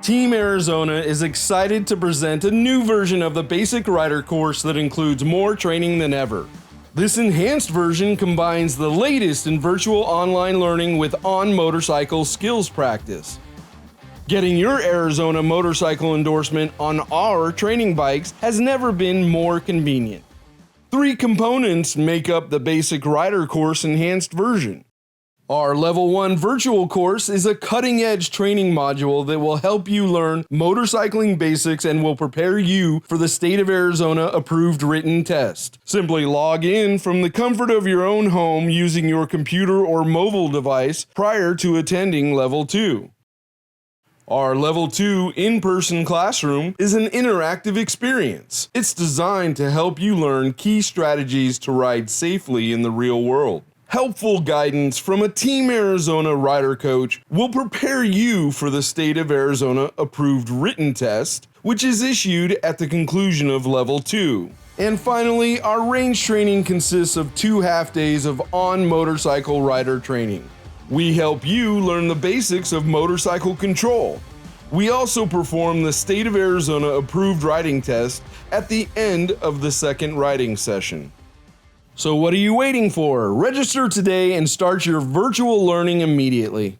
TEAM Arizona is excited to present a new version of the basic rider course that includes more training than ever. This enhanced version combines the latest in virtual online learning with on-motorcycle skills practice. Getting your Arizona motorcycle endorsement on our training bikes has never been more convenient. 3 components make up the basic rider course enhanced version. Our Level 1 virtual course is a cutting-edge training module that will help you learn motorcycling basics and will prepare you for the State of Arizona approved written test. Simply log in from the comfort of your own home using your computer or mobile device prior to attending Level 2. Our Level 2 in-person classroom is an interactive experience. It's designed to help you learn key strategies to ride safely in the real world. Helpful guidance from a TEAM Arizona RiderCoach will prepare you for the State of Arizona approved written test, which is issued at the conclusion of Level 2. And finally, our range training consists of 2 half-days of on-motorcycle rider training. We help you learn the basics of motorcycle control. We also perform the State of Arizona approved riding test at the end of the second riding session. So what are you waiting for? Register today and start your virtual learning immediately.